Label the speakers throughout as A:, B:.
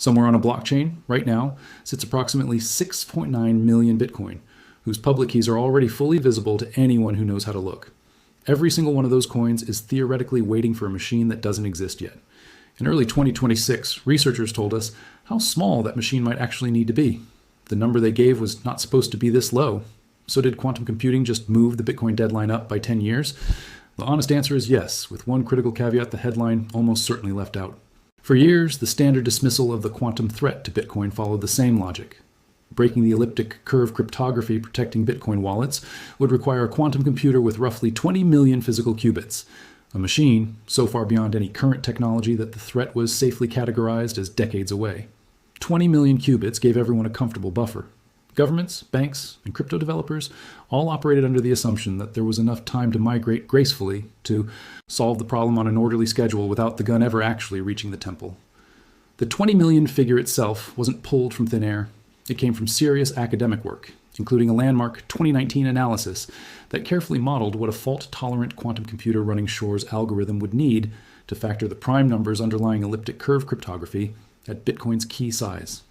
A: Somewhere on a blockchain, right now, sits approximately 6.9 million Bitcoin, whose public keys are already fully visible to anyone who knows how to look. Every single one of those coins is theoretically waiting for a machine that doesn't exist yet. In early 2026, researchers told us how small that machine might actually need to be. The number they gave was not supposed to be this low. So did quantum computing just move the Bitcoin deadline up by 10 years? The honest answer is yes, with one critical caveat the headline almost certainly left out. For years, the standard dismissal of the quantum threat to Bitcoin followed the same logic. Breaking the elliptic curve cryptography protecting Bitcoin wallets would require a quantum computer with roughly 20 million physical qubits, a machine so far beyond any current technology that the threat was safely categorized as decades away. 20 million qubits gave everyone a comfortable buffer. Governments, banks, and crypto developers all operated under the assumption that there was enough time to migrate gracefully to solve the problem on an orderly schedule without the gun ever actually reaching the temple. The 20 million figure itself wasn't pulled from thin air. It came from serious academic work, including a landmark 2019 analysis that carefully modeled what a fault-tolerant quantum computer running Shor's algorithm would need to factor the prime numbers underlying elliptic curve cryptography at Bitcoin's key size.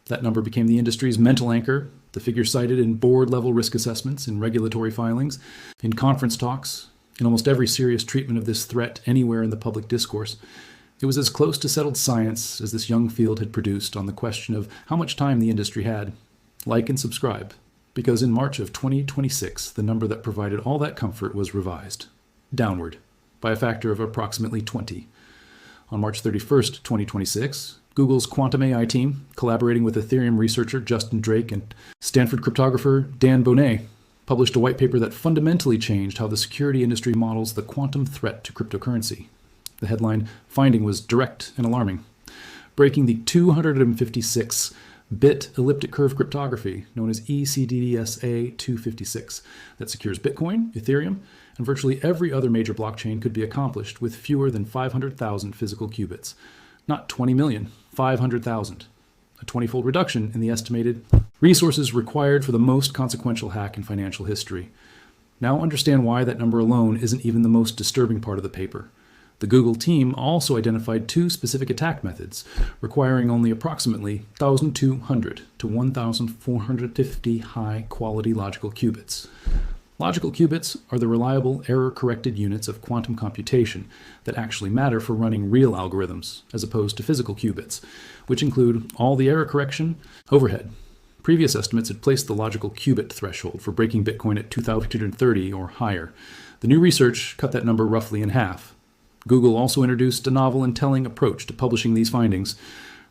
A: That number became the industry's mental anchor, the figure cited in board-level risk assessments, in regulatory filings, in conference talks, in almost every serious treatment of this threat anywhere in the public discourse. It was as close to settled science as this young field had produced on the question of how much time the industry had. Like and subscribe, because in March of 2026, the number that provided all that comfort was revised, downward, by a factor of approximately 20. On March 31st, 2026, Google's quantum AI team, collaborating with Ethereum researcher Justin Drake and Stanford cryptographer Dan Boneh, published a white paper that fundamentally changed how the security industry models the quantum threat to cryptocurrency. The headline finding was direct and alarming. Breaking the 256-bit elliptic curve cryptography, known as ECDSA 256, that secures Bitcoin, Ethereum, and virtually every other major blockchain could be accomplished with fewer than 500,000 physical qubits. Not 20 million, 500,000. A 20-fold reduction in the estimated resources required for the most consequential hack in financial history. Now understand why that number alone isn't even the most disturbing part of the paper. The Google team also identified two specific attack methods, requiring only approximately 1,200 to 1,450 high-quality logical qubits. Logical qubits are the reliable, error-corrected units of quantum computation that actually matter for running real algorithms, as opposed to physical qubits, which include all the error correction overhead. Previous estimates had placed the logical qubit threshold for breaking Bitcoin at 2,230 or higher. The new research cut that number roughly in half. Google also introduced a novel and telling approach to publishing these findings.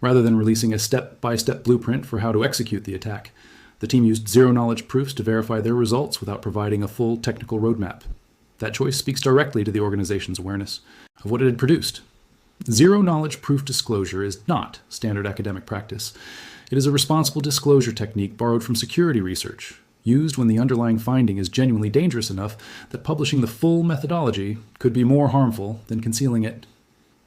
A: Rather than releasing a step-by-step blueprint for how to execute the attack, the team used zero-knowledge proofs to verify their results without providing a full technical roadmap. That choice speaks directly to the organization's awareness of what it had produced. Zero-knowledge proof disclosure is not standard academic practice. It is a responsible disclosure technique borrowed from security research, used when the underlying finding is genuinely dangerous enough that publishing the full methodology could be more harmful than concealing it.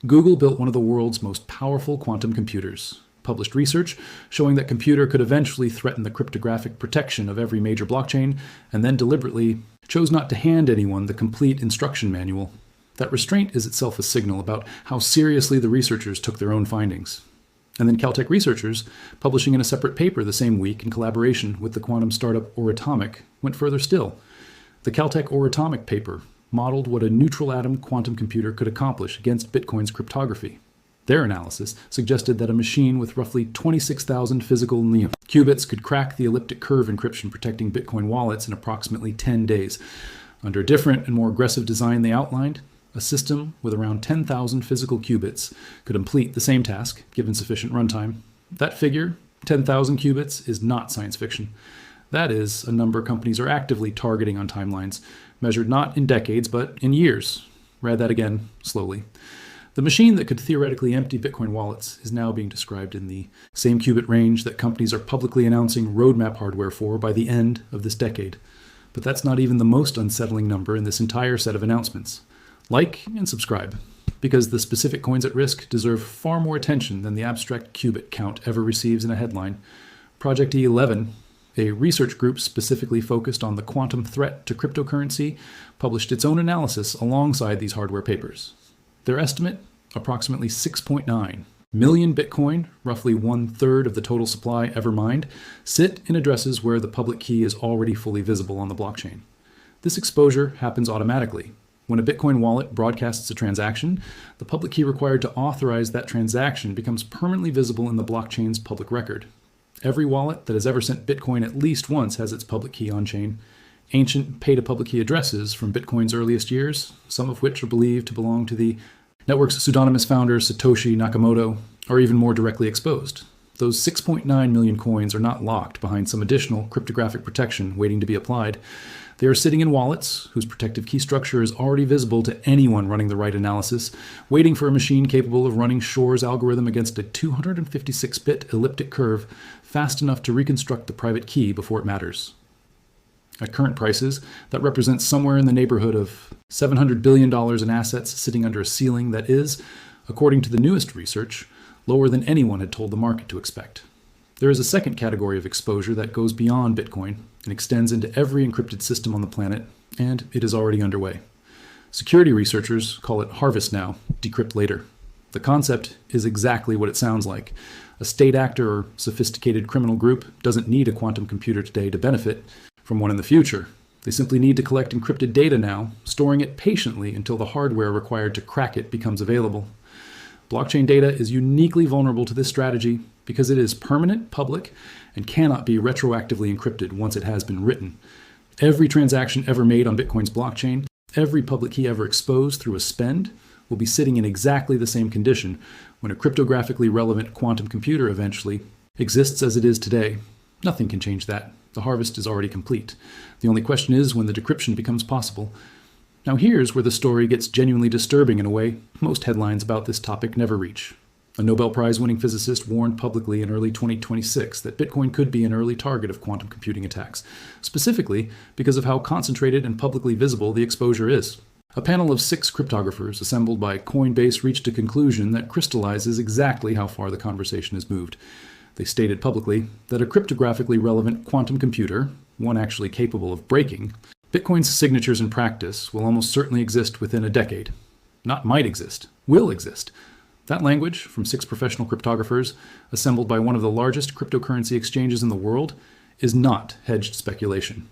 A: Google built one of the world's most powerful quantum computers, published research showing that computer could eventually threaten the cryptographic protection of every major blockchain, and then deliberately chose not to hand anyone the complete instruction manual. That restraint is itself a signal about how seriously the researchers took their own findings. And then Caltech researchers, publishing in a separate paper the same week in collaboration with the quantum startup Oratomic, went further still. The Caltech Oratomic paper modeled what a neutral atom quantum computer could accomplish against Bitcoin's cryptography. Their analysis suggested that a machine with roughly 26,000 physical qubits could crack the elliptic curve encryption protecting Bitcoin wallets in approximately 10 days. Under a different and more aggressive design they outlined, a system with around 10,000 physical qubits could complete the same task, given sufficient runtime. That figure, 10,000 qubits, is not science fiction. That is a number companies are actively targeting on timelines, measured not in decades, but in years. Read that again, slowly. The machine that could theoretically empty Bitcoin wallets is now being described in the same qubit range that companies are publicly announcing roadmap hardware for by the end of this decade. But that's not even the most unsettling number in this entire set of announcements. Like and subscribe, because the specific coins at risk deserve far more attention than the abstract qubit count ever receives in a headline. Project E11, a research group specifically focused on the quantum threat to cryptocurrency, published its own analysis alongside these hardware papers. Their estimate, approximately 6.9 million Bitcoin, roughly 1/3 of the total supply ever mined, sit in addresses where the public key is already fully visible on the blockchain. This exposure happens automatically. When a Bitcoin wallet broadcasts a transaction, the public key required to authorize that transaction becomes permanently visible in the blockchain's public record. Every wallet that has ever sent Bitcoin at least once has its public key on-chain. Ancient pay-to-public key addresses from Bitcoin's earliest years, some of which are believed to belong to the network's pseudonymous founder Satoshi Nakamoto, are even more directly exposed. Those 6.9 million coins are not locked behind some additional cryptographic protection waiting to be applied. They are sitting in wallets whose protective key structure is already visible to anyone running the right analysis, waiting for a machine capable of running Shor's algorithm against a 256-bit elliptic curve fast enough to reconstruct the private key before it matters. At current prices, that represents somewhere in the neighborhood of $700 billion in assets sitting under a ceiling that is, according to the newest research, lower than anyone had told the market to expect. There is a second category of exposure that goes beyond Bitcoin and extends into every encrypted system on the planet, and it is already underway. Security researchers call it harvest now, decrypt later. The concept is exactly what it sounds like. A state actor or sophisticated criminal group doesn't need a quantum computer today to benefit from one in the future. They simply need to collect encrypted data now, storing it patiently until the hardware required to crack it becomes available. Blockchain data is uniquely vulnerable to this strategy because it is permanent, public, and cannot be retroactively encrypted once it has been written. Every transaction ever made on Bitcoin's blockchain, every public key ever exposed through a spend, will be sitting in exactly the same condition when a cryptographically relevant quantum computer eventually exists as it is today. Nothing can change that. The harvest is already complete. The only question is when the decryption becomes possible. Now here's where the story gets genuinely disturbing in a way most headlines about this topic never reach. A Nobel Prize-winning physicist warned publicly in early 2026 that Bitcoin could be an early target of quantum computing attacks, specifically because of how concentrated and publicly visible the exposure is. A panel of 6 cryptographers assembled by Coinbase reached a conclusion that crystallizes exactly how far the conversation has moved. They stated publicly that a cryptographically relevant quantum computer, one actually capable of breaking, Bitcoin's signatures in practice will almost certainly exist within a decade. Not might exist, will exist. That language, from 6 professional cryptographers, assembled by one of the largest cryptocurrency exchanges in the world, is not hedged speculation.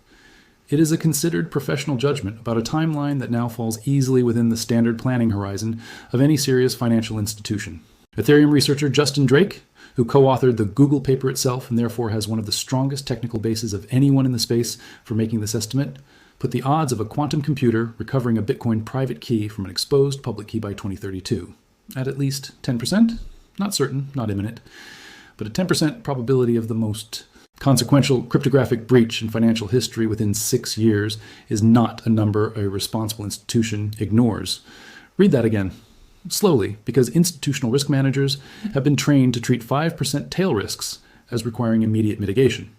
A: It is a considered professional judgment about a timeline that now falls easily within the standard planning horizon of any serious financial institution. Ethereum researcher Justin Drake, who co-authored the Google paper itself and therefore has one of the strongest technical bases of anyone in the space for making this estimate, put the odds of a quantum computer recovering a Bitcoin private key from an exposed public key by 2032 at least 10%, not certain, not imminent, but a 10% probability of the most consequential cryptographic breach in financial history within 6 years is not a number a responsible institution ignores. Read that again, slowly, because institutional risk managers have been trained to treat 5% tail risks as requiring immediate mitigation.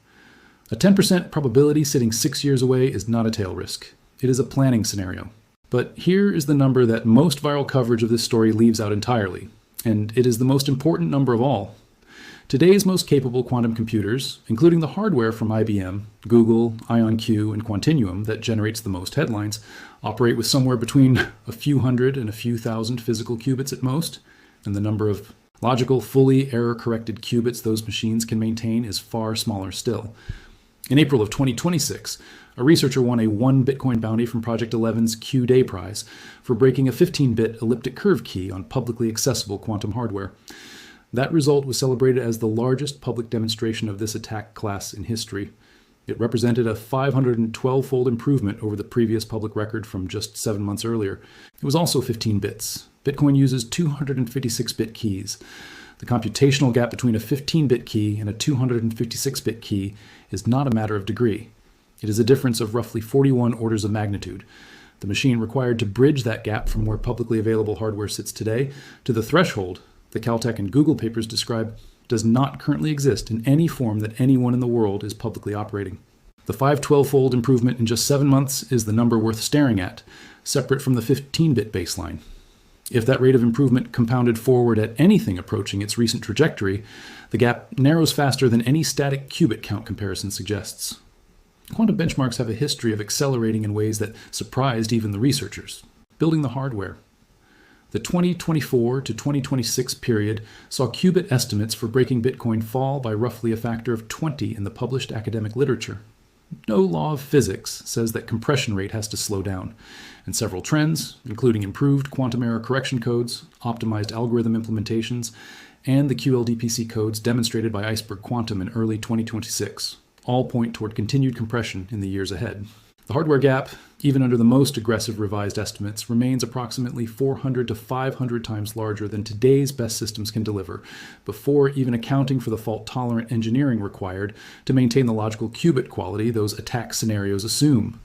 A: A 10% probability sitting 6 years away is not a tail risk. It is a planning scenario. But here is the number that most viral coverage of this story leaves out entirely, and it is the most important number of all. Today's most capable quantum computers, including the hardware from IBM, Google, IonQ, and Quantinuum that generates the most headlines, operate with somewhere between a few hundred and a few thousand physical qubits at most, and the number of logical, fully error-corrected qubits those machines can maintain is far smaller still. In April of 2026, a researcher won a 1 Bitcoin bounty from Project 11's Q-Day prize for breaking a 15-bit elliptic curve key on publicly accessible quantum hardware. That result was celebrated as the largest public demonstration of this attack class in history. It represented a 512-fold improvement over the previous public record from just 7 months earlier. It was also 15 bits. Bitcoin uses 256-bit keys. The computational gap between a 15-bit key and a 256-bit key is not a matter of degree. It is a difference of roughly 41 orders of magnitude. The machine required to bridge that gap from where publicly available hardware sits today to the threshold the Caltech and Google papers describe does not currently exist in any form that anyone in the world is publicly operating. The 512-fold improvement in just 7 months is the number worth staring at, separate from the 15-bit baseline. If that rate of improvement compounded forward at anything approaching its recent trajectory, the gap narrows faster than any static qubit count comparison suggests. Quantum benchmarks have a history of accelerating in ways that surprised even the researchers. Building the hardware. The 2024 to 2026 period saw qubit estimates for breaking Bitcoin fall by roughly a factor of 20 in the published academic literature. No law of physics says that compression rate has to slow down, and several trends, including improved quantum error correction codes, optimized algorithm implementations, and the QLDPC codes demonstrated by Iceberg Quantum in early 2026, all point toward continued compression in the years ahead. The hardware gap, even under the most aggressive revised estimates, remains approximately 400 to 500 times larger than today's best systems can deliver, before even accounting for the fault-tolerant engineering required to maintain the logical qubit quality those attack scenarios assume.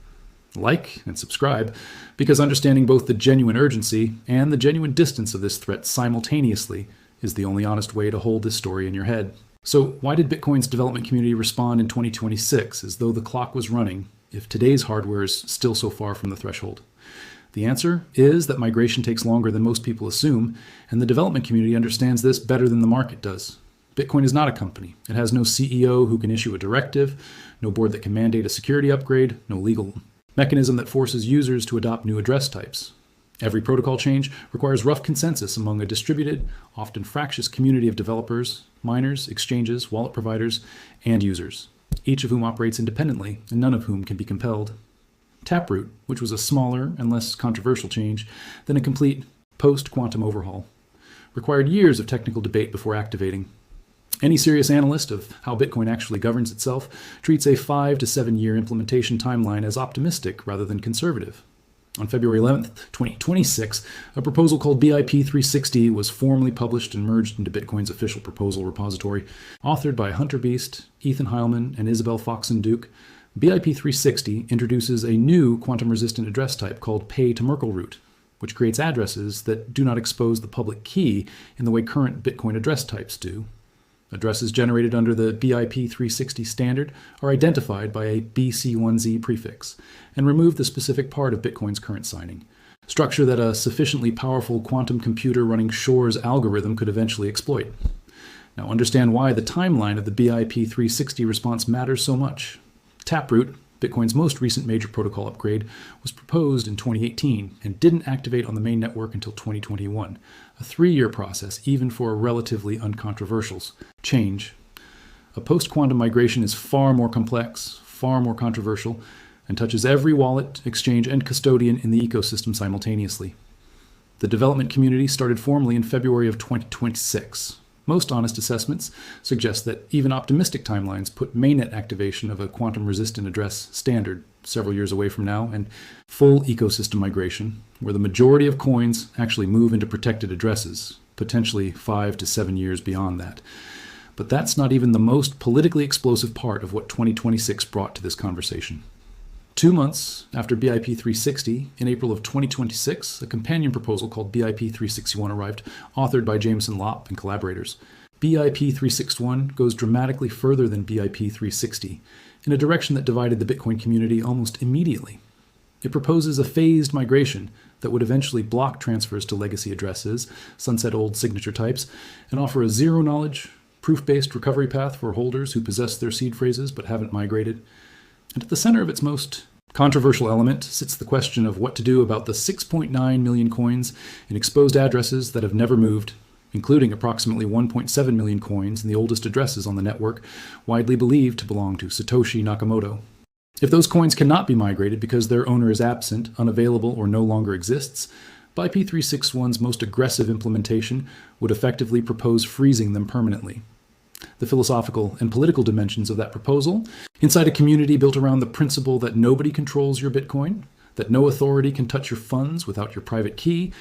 A: Like and subscribe, because understanding both the genuine urgency and the genuine distance of this threat simultaneously is the only honest way to hold this story in your head. So why did Bitcoin's development community respond in 2026 as though the clock was running, if today's hardware is still so far from the threshold? The answer is that migration takes longer than most people assume, and the development community understands this better than the market does. Bitcoin is not a company. It has no CEO who can issue a directive, no board that can mandate a security upgrade, no legal mechanism that forces users to adopt new address types. Every protocol change requires rough consensus among a distributed, often fractious community of developers, miners, exchanges, wallet providers, and users, each of whom operates independently and none of whom can be compelled. Taproot, which was a smaller and less controversial change than a complete post-quantum overhaul, required years of technical debate before activating. Any serious analyst of how Bitcoin actually governs itself treats a 5 to 7 year implementation timeline as optimistic rather than conservative. On February 11th, 2026, a proposal called BIP 360 was formally published and merged into Bitcoin's official proposal repository. Authored by Hunter Beast, Ethan Heilman, and Isabel Foxen-Duke, BIP 360 introduces a new quantum-resistant address type called pay-to-Merkle root, which creates addresses that do not expose the public key in the way current Bitcoin address types do. Addresses generated under the BIP 360 standard are identified by a BC1Z prefix and remove the specific part of Bitcoin's current signing, structure that a sufficiently powerful quantum computer running Shor's algorithm could eventually exploit. Now understand why the timeline of the BIP 360 response matters so much. Taproot, Bitcoin's most recent major protocol upgrade, was proposed in 2018 and didn't activate on the main network until 2021, a 3-year process even for a relatively uncontroversial change. A post-quantum migration is far more complex, far more controversial, and touches every wallet, exchange, and custodian in the ecosystem simultaneously. The development community started formally in February of 2026. Most honest assessments suggest that even optimistic timelines put mainnet activation of a quantum-resistant address standard several years away from now, and full ecosystem migration, where the majority of coins actually move into protected addresses, potentially 5 to 7 years beyond that. But that's not even the most politically explosive part of what 2026 brought to this conversation. 2 months after BIP 360, in April of 2026, a companion proposal called BIP 361 arrived, authored by Jameson Lopp and collaborators. BIP 361 goes dramatically further than BIP 360, in a direction that divided the Bitcoin community almost immediately. It proposes a phased migration that would eventually block transfers to legacy addresses, sunset old signature types, and offer a zero-knowledge, proof-based recovery path for holders who possess their seed phrases but haven't migrated. And at the center of its most controversial element sits the question of what to do about the 6.9 million coins in exposed addresses that have never moved, including approximately 1.7 million coins in the oldest addresses on the network, widely believed to belong to Satoshi Nakamoto. If those coins cannot be migrated because their owner is absent, unavailable, or no longer exists, BIP 361's most aggressive implementation would effectively propose freezing them permanently. The philosophical and political dimensions of that proposal, inside a community built around the principle that nobody controls your Bitcoin, that no authority can touch your funds without your private key,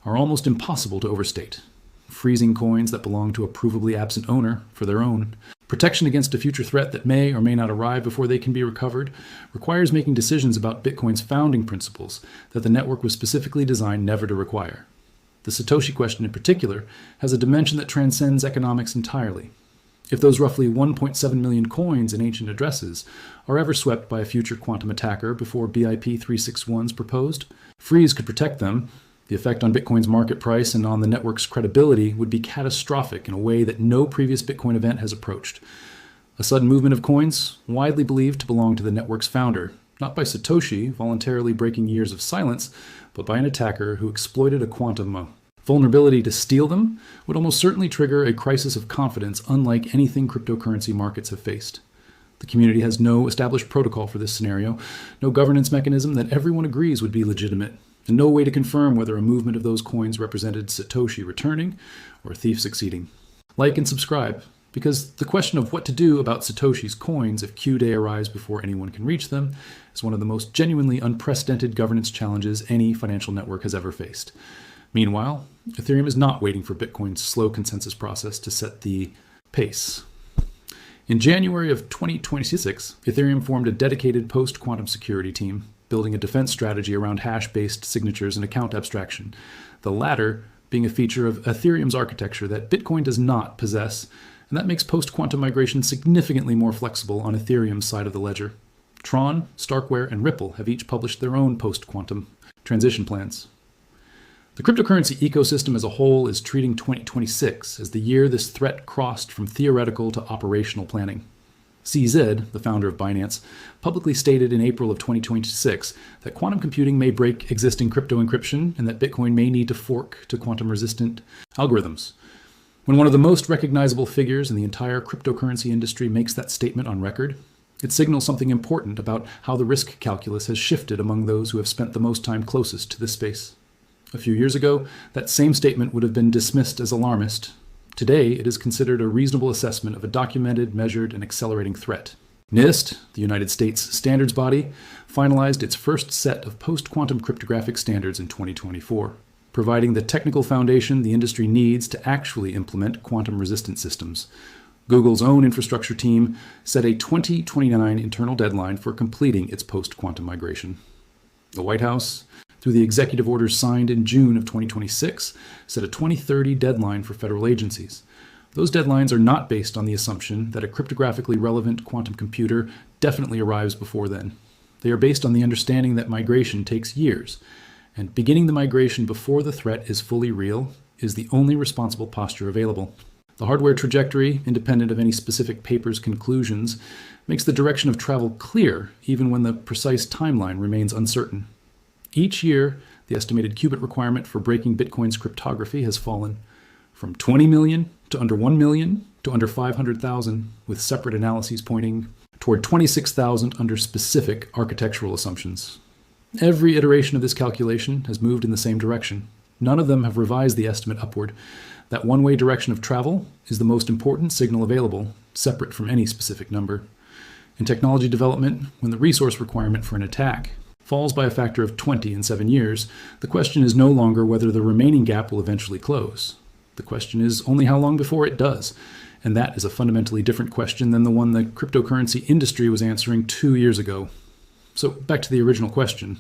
A: are almost impossible to overstate. Freezing coins that belong to a provably absent owner for their own, protection against a future threat that may or may not arrive before they can be recovered, requires making decisions about Bitcoin's founding principles that the network was specifically designed never to require. The Satoshi question in particular has a dimension that transcends economics entirely. If those roughly 1.7 million coins in ancient addresses are ever swept by a future quantum attacker before BIP 361's proposed, freeze could protect them. The effect on Bitcoin's market price and on the network's credibility would be catastrophic in a way that no previous Bitcoin event has approached. A sudden movement of coins, widely believed to belong to the network's founder, not by Satoshi voluntarily breaking years of silence, but by an attacker who exploited a quantum Vulnerability to steal them would almost certainly trigger a crisis of confidence unlike anything cryptocurrency markets have faced. The community has no established protocol for this scenario, no governance mechanism that everyone agrees would be legitimate, and no way to confirm whether a movement of those coins represented Satoshi returning or a thief succeeding. Like and subscribe, because the question of what to do about Satoshi's coins if Q day arrives before anyone can reach them is one of the most genuinely unprecedented governance challenges any financial network has ever faced. Meanwhile, Ethereum is not waiting for Bitcoin's slow consensus process to set the pace. In January of 2026, Ethereum formed a dedicated post-quantum security team, building a defense strategy around hash-based signatures and account abstraction, the latter being a feature of Ethereum's architecture that Bitcoin does not possess, and that makes post-quantum migration significantly more flexible on Ethereum's side of the ledger. Tron, Starkware, and Ripple have each published their own post-quantum transition plans. The cryptocurrency ecosystem as a whole is treating 2026 as the year this threat crossed from theoretical to operational planning. CZ, the founder of Binance, publicly stated in April of 2026 that quantum computing may break existing crypto encryption and that Bitcoin may need to fork to quantum-resistant algorithms. When one of the most recognizable figures in the entire cryptocurrency industry makes that statement on record, it signals something important about how the risk calculus has shifted among those who have spent the most time closest to this space. A few years ago, that same statement would have been dismissed as alarmist. Today, it is considered a reasonable assessment of a documented, measured, and accelerating threat. NIST, the United States standards body, finalized its first set of post-quantum cryptographic standards in 2024, providing the technical foundation the industry needs to actually implement quantum-resistant systems. Google's own infrastructure team set a 2029 internal deadline for completing its post-quantum migration. The White House, through the executive orders signed in June of 2026, set a 2030 deadline for federal agencies. Those deadlines are not based on the assumption that a cryptographically relevant quantum computer definitely arrives before then. They are based on the understanding that migration takes years, and beginning the migration before the threat is fully real is the only responsible posture available. The hardware trajectory, independent of any specific paper's conclusions, makes the direction of travel clear even when the precise timeline remains uncertain. Each year, the estimated qubit requirement for breaking Bitcoin's cryptography has fallen from 20 million to under 1 million to under 500,000, with separate analyses pointing toward 26,000 under specific architectural assumptions. Every iteration of this calculation has moved in the same direction. None of them have revised the estimate upward. That one-way direction of travel is the most important signal available, separate from any specific number. In technology development, when the resource requirement for an attack falls by a factor of 20 in 7 years, the question is no longer whether the remaining gap will eventually close. The question is only how long before it does, and that is a fundamentally different question than the one the cryptocurrency industry was answering 2 years ago. So back to the original question.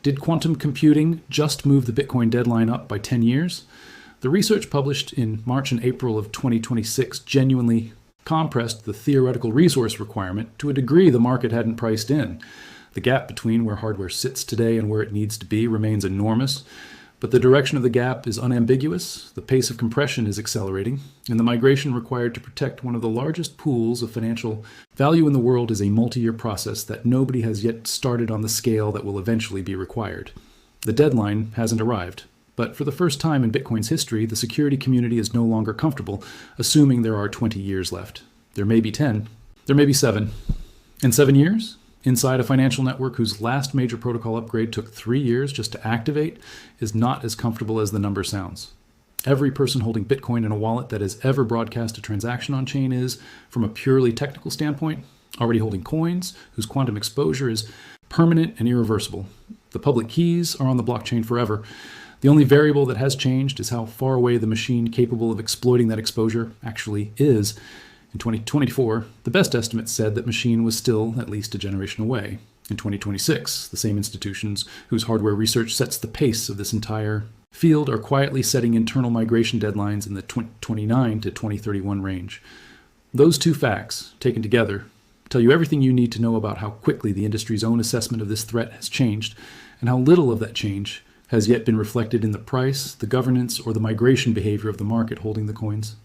A: Did quantum computing just move the Bitcoin deadline up by 10 years? The research published in March and April of 2026 genuinely compressed the theoretical resource requirement to a degree the market hadn't priced in. The gap between where hardware sits today and where it needs to be remains enormous, but the direction of the gap is unambiguous, the pace of compression is accelerating, and the migration required to protect one of the largest pools of financial value in the world is a multi-year process that nobody has yet started on the scale that will eventually be required. The deadline hasn't arrived, but for the first time in Bitcoin's history, the security community is no longer comfortable assuming there are 20 years left. There may be 10, there may be 7. In 7 years? Inside a financial network whose last major protocol upgrade took 3 years just to activate is not as comfortable as the number sounds. Every person holding Bitcoin in a wallet that has ever broadcast a transaction on chain is, from a purely technical standpoint, already holding coins whose quantum exposure is permanent and irreversible. The public keys are on the blockchain forever. The only variable that has changed is how far away the machine capable of exploiting that exposure actually is. In 2024, the best estimate said that machine was still at least a generation away. In 2026, the same institutions whose hardware research sets the pace of this entire field are quietly setting internal migration deadlines in the 2029 to 2031 range. Those two facts, taken together, tell you everything you need to know about how quickly the industry's own assessment of this threat has changed, and how little of that change has yet been reflected in the price, the governance, or the migration behavior of the market holding the coins.